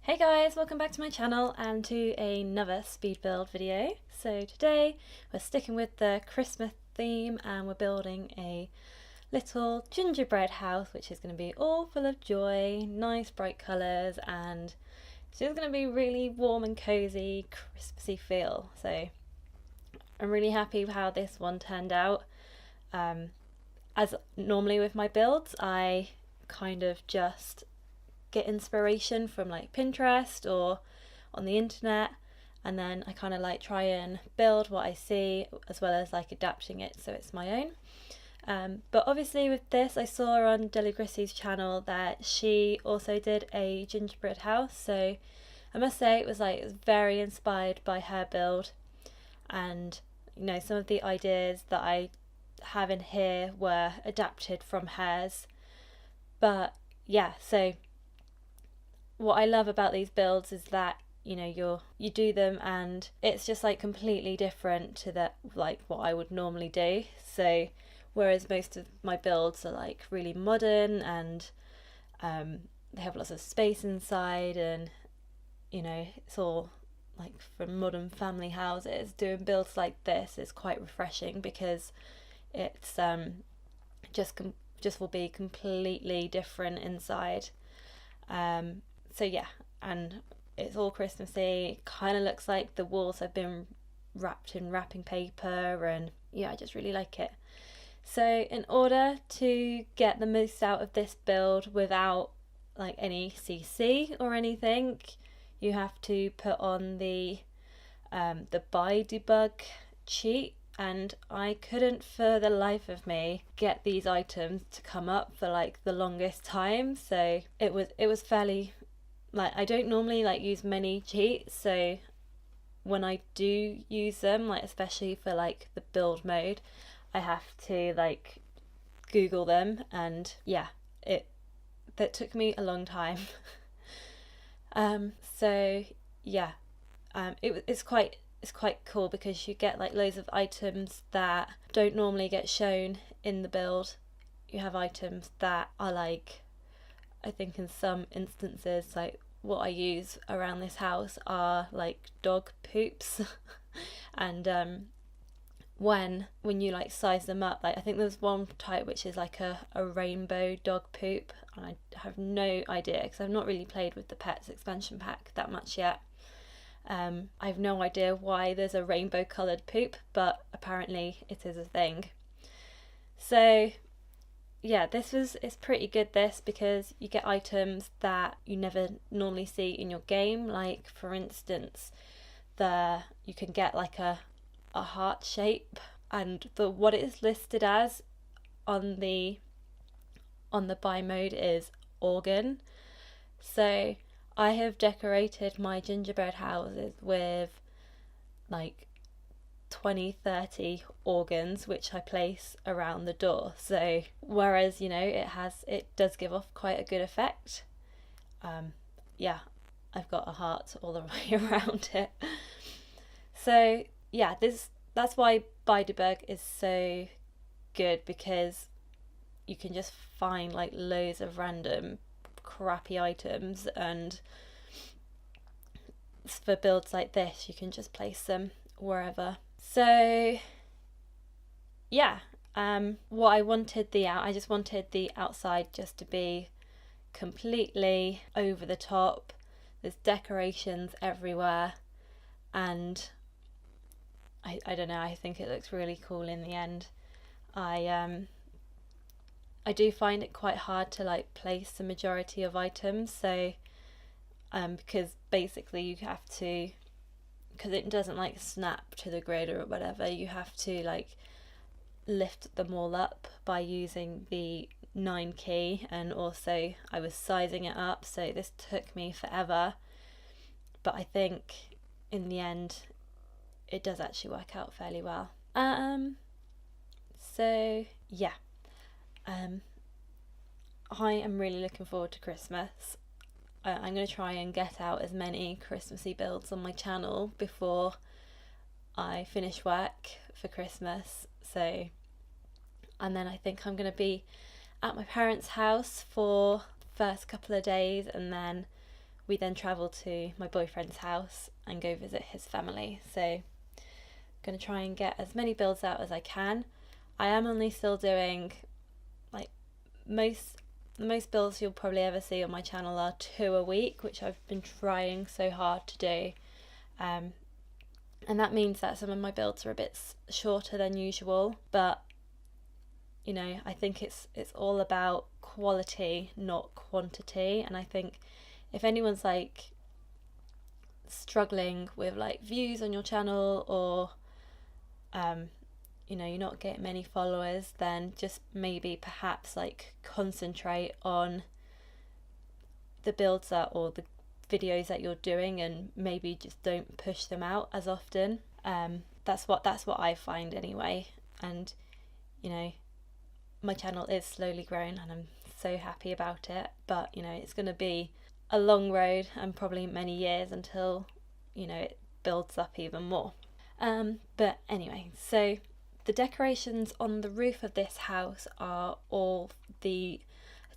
Hey guys, welcome back to my channel and to another speed build video. So today we're sticking with the Christmas theme and we're building a little gingerbread house which is going to be all full of joy, nice bright colours, and it's just going to be really warm and cozy, Christmassy feel. So I'm really happy with how this one turned out. As normally with my builds, I kind of just get inspiration from like Pinterest or on the internet, and then I kind of like try and build what I see as well as like adapting it so it's my own. But obviously with this I saw on Deligrissy's channel that she also did a gingerbread house, so I must say it was very inspired by her build, and you know, some of the ideas that I have in here were adapted from hers. But yeah, so what I love about these builds is that you know you do them and it's just like completely different to that like what I would normally do. So whereas most of my builds are like really modern and they have lots of space inside, and you know it's all like from modern family houses, doing builds like this is quite refreshing because it's just will be completely different inside. So yeah, and it's all Christmassy. It kind of looks like the walls have been wrapped in wrapping paper, and yeah, I just really like it. So in order to get the most out of this build without like any CC or anything, you have to put on the buy debug cheat, and I couldn't for the life of me get these items to come up for like the longest time. So it was fairly, like, I don't normally like use many cheats, so when I do use them, like especially for like the build mode, I have to like Google them, and yeah, that took me a long time. So yeah, it's quite cool because you get like loads of items that don't normally get shown in the build. You have items that are like, I think in some instances, like what I use around this house are like dog poops and when you like size them up, like I think there's one type which is like a rainbow dog poop, and I have no idea because I've not really played with the Pets expansion pack that much yet. I have no idea why there's a rainbow coloured poop, but apparently it is a thing. So yeah, it's pretty good, this, because you get items that you never normally see in your game. Like for instance, you can get like a heart shape, and what it is listed as on the buy mode is organ. So I have decorated my gingerbread houses with like 20-30 organs which I place around the door. So whereas you know it does give off quite a good effect, yeah, I've got a heart all the way around it. So yeah, that's why buy debug is so good, because you can just find like loads of random crappy items, and for builds like this you can just place them wherever. So yeah, what I just wanted the outside just to be completely over the top. There's decorations everywhere, and I don't know, I think it looks really cool in the end. I do find it quite hard to like place the majority of items, so because basically you have to, because it doesn't like snap to the grid or whatever, you have to like lift them all up by using the 9 key, and also I was sizing it up, so this took me forever, but I think in the end it does actually work out fairly well. So yeah, I am really looking forward to Christmas. I'm going to try and get out as many Christmassy builds on my channel before I finish work for Christmas. So, and then I think I'm going to be at my parents' house for the first couple of days, and then we then travel to my boyfriend's house and go visit his family. So I'm going to try and get as many builds out as I can. I am only still doing, like, the most builds you'll probably ever see on my channel are 2 a week, which I've been trying so hard to do. And that means that some of my builds are a bit shorter than usual, but you know, I think it's all about quality, not quantity. And I think if anyone's like struggling with like views on your channel, or you know, you're not getting many followers, then just maybe perhaps like concentrate on the builds that, or the videos that you're doing, and maybe just don't push them out as often. That's what I find anyway. And you know, my channel is slowly growing and I'm so happy about it, but you know, it's going to be a long road and probably many years until, you know, it builds up even more. But anyway, so the decorations on the roof of this house are all I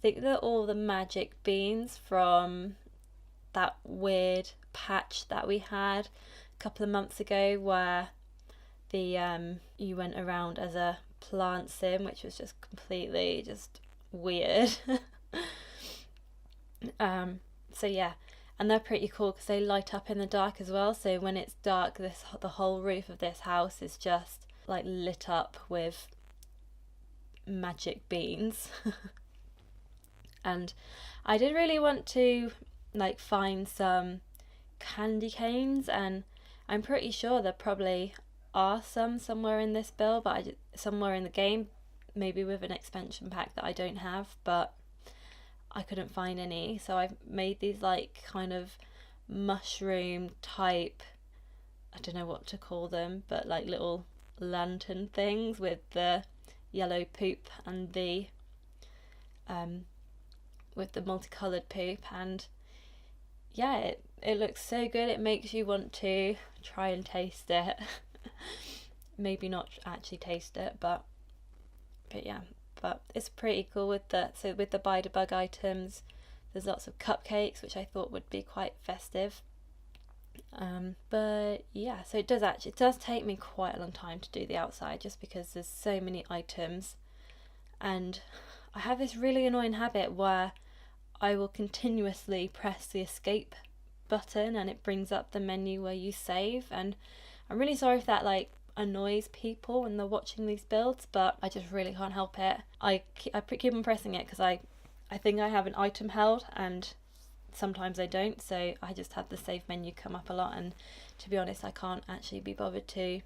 think they're all the magic beans from that weird patch that we had a couple of months ago, where you went around as a plant sim, which was just completely just weird. So yeah, and they're pretty cool because they light up in the dark as well. So when it's dark, the whole roof of this house is just like lit up with magic beans. And I did really want to like find some candy canes, and I'm pretty sure there probably are some somewhere in this build, but somewhere in the game, maybe with an expansion pack that I don't have, but I couldn't find any. So I've made these like kind of mushroom type, I don't know what to call them, but like little lantern things with the yellow poop and the with the multicolored poop. And yeah, it looks so good. It makes you want to try and taste it. Maybe not actually taste it, but yeah, but it's pretty cool with the Buy the Bug items. There's lots of cupcakes, which I thought would be quite festive. But yeah, so it does take me quite a long time to do the outside, just because there's so many items, and I have this really annoying habit where I will continuously press the escape button and it brings up the menu where you save, and I'm really sorry if that like annoys people when they're watching these builds, but I just really can't help it. I keep on pressing it because I think I have an item held, and sometimes I don't, so I just have the save menu come up a lot, and to be honest, I can't actually be bothered to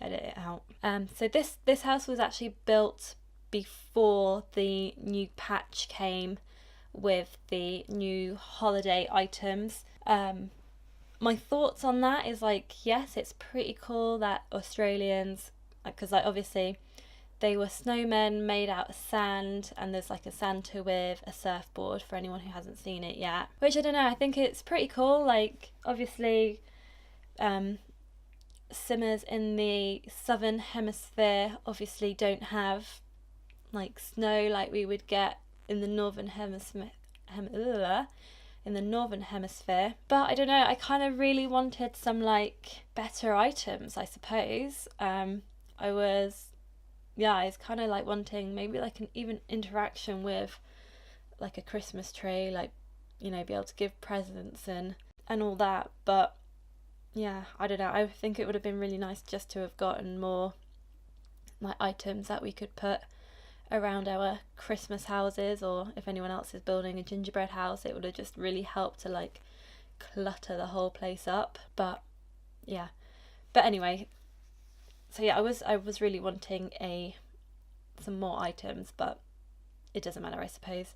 edit it out. So this house was actually built before the new patch came with the new holiday items. My thoughts on that is like, yes, it's pretty cool that Australians, because like obviously they were snowmen made out of sand, and there's like a Santa with a surfboard for anyone who hasn't seen it yet, which I don't know, I think it's pretty cool. Like obviously simmers in the southern hemisphere obviously don't have like snow like we would get in the northern hemisphere. But I don't know, I kind of really wanted some like better items, I suppose. I was kind of like wanting maybe like an even interaction with like a Christmas tree, like, you know, be able to give presents and all that. But yeah, I don't know, I think it would have been really nice just to have gotten more like items that we could put around our Christmas houses, or if anyone else is building a gingerbread house, it would have just really helped to like clutter the whole place up. But yeah, but anyway, so yeah, I was really wanting some more items, but it doesn't matter, I suppose.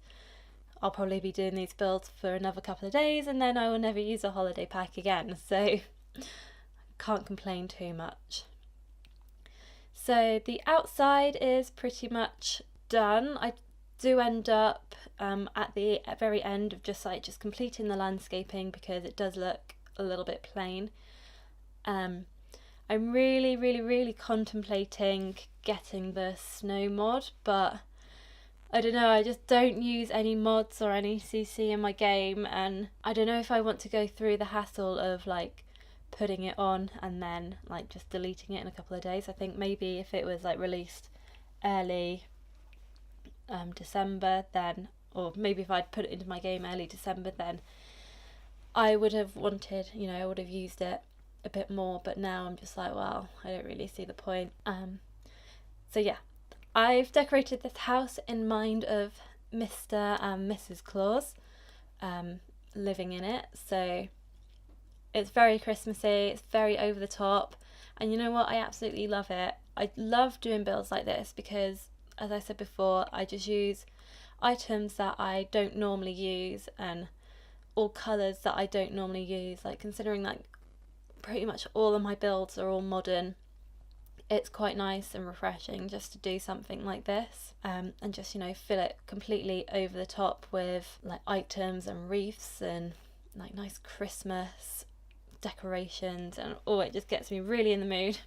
I'll probably be doing these builds for another couple of days, and then I will never use a holiday pack again, so can't complain too much. So the outside is pretty much done. I do end up at the very end of just completing the landscaping, because it does look a little bit plain. I'm really contemplating getting the snow mod, but I don't know, I just don't use any mods or any CC in my game, and I don't know if I want to go through the hassle of like putting it on and then like just deleting it in a couple of days. I think maybe if it was like released early December, then, or maybe if I'd put it into my game early December, then I would have wanted, I would have used it a bit more, but now I'm just like, well, I don't really see the point. So yeah, I've decorated this house in mind of Mr. and Mrs. Claus living in it, so it's very Christmassy, it's very over the top, and you know what, I absolutely love it. I love doing builds like this because, as I said before, I just use items that I don't normally use and all colours that I don't normally use. Like, considering like pretty much all of my builds are all modern, it's quite nice and refreshing just to do something like this, and just fill it completely over the top with like items and wreaths and like nice Christmas decorations, and it just gets me really in the mood.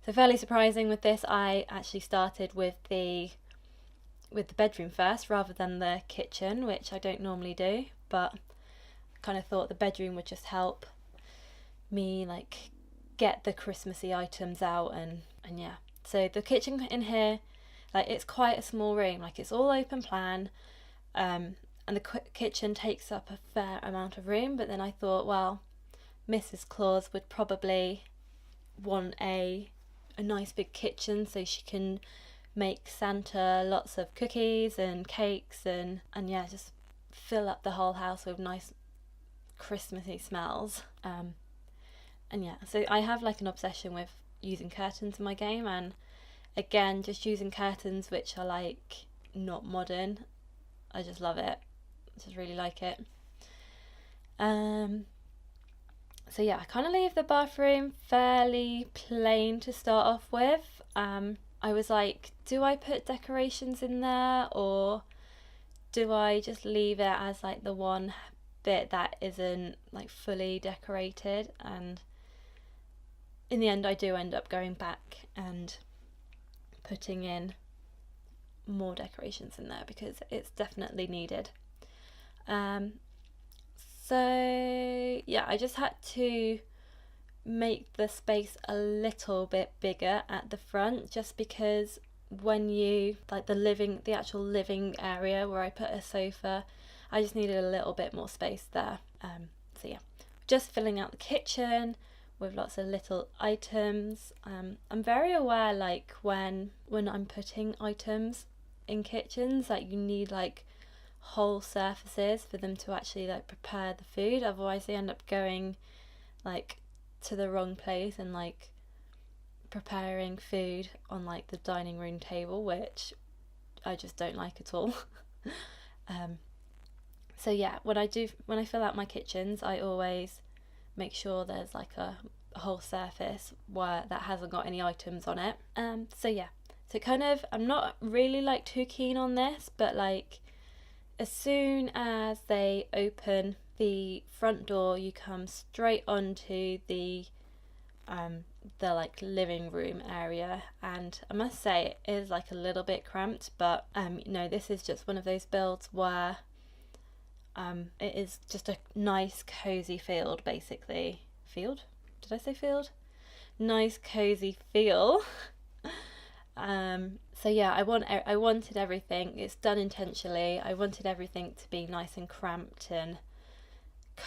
So fairly surprising with this, I actually started with the bedroom first rather than the kitchen, which I don't normally do, but I kind of thought the bedroom would just help me like get the Christmassy items out, and yeah. So the kitchen in here, like, it's quite a small room, like it's all open plan, and the kitchen takes up a fair amount of room, but then I thought, well, Mrs. Claus would probably want a nice big kitchen so she can make Santa lots of cookies and cakes and yeah, just fill up the whole house with nice Christmassy smells. And yeah, so I have like an obsession with using curtains in my game, and again, just using curtains which are like not modern. I just love it. I just really like it. So yeah, I kind of leave the bathroom fairly plain to start off with. I was like, do I put decorations in there, or do I just leave it as like the one bit that isn't like fully decorated? And in the end, I do end up going back and putting in more decorations in there because it's definitely needed. So yeah, I just had to make the space a little bit bigger at the front, just because when you like the actual living area where I put a sofa, I just needed a little bit more space there. So yeah, just filling out the kitchen with lots of little items. I'm very aware, like when I'm putting items in kitchens, like you need like whole surfaces for them to actually like prepare the food, otherwise they end up going like to the wrong place and like preparing food on like the dining room table, which I just don't like at all. So yeah, when I fill out my kitchens, I always make sure there's like a whole surface where that hasn't got any items on it. So yeah, so kind of, I'm not really like too keen on this, but like as soon as they open the front door, you come straight onto the like living room area, and I must say it is like a little bit cramped, but this is just one of those builds where it is just a nice cozy field, basically. Field? Did I say field? Nice cozy feel. So yeah, I wanted everything. It's done intentionally. I wanted everything to be nice and cramped and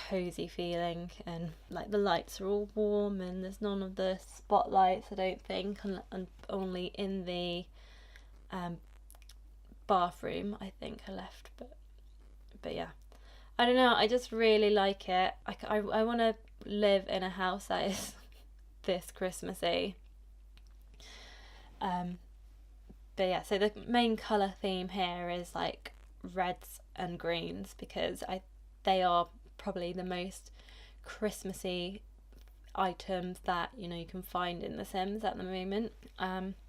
cozy feeling, and like the lights are all warm, and there's none of the spotlights, I don't think, and only in the bathroom I think I left, but yeah, I don't know, I just really like it. I want to live in a house that is this Christmassy. But yeah, so the main colour theme here is like reds and greens, because they are probably the most Christmassy items that you can find in The Sims at the moment.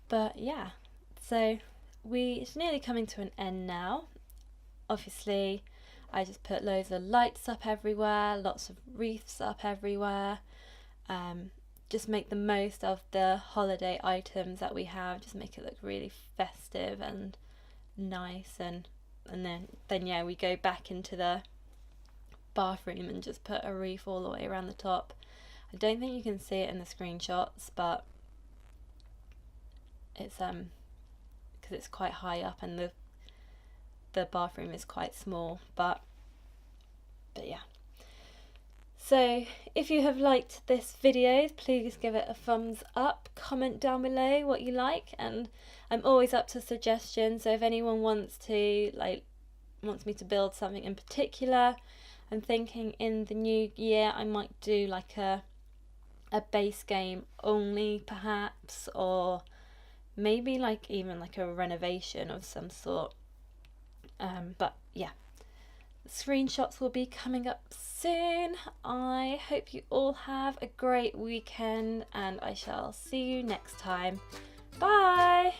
But yeah, so it's nearly coming to an end now. Obviously, I just put loads of lights up everywhere, lots of wreaths up everywhere. Just make the most of the holiday items that we have, just make it look really festive and nice, and then yeah, we go back into the bathroom and just put a wreath all the way around the top. I don't think you can see it in the screenshots, but it's because it's quite high up and the bathroom is quite small, but yeah. So if you have liked this video, please give it a thumbs up, comment down below what you like, and I'm always up to suggestions. So if anyone wants me to build something in particular, I'm thinking in the new year I might do like a base game only perhaps, or maybe like even like a renovation of some sort. But yeah, screenshots will be coming up soon. I hope you all have a great weekend, and I shall see you next time. Bye!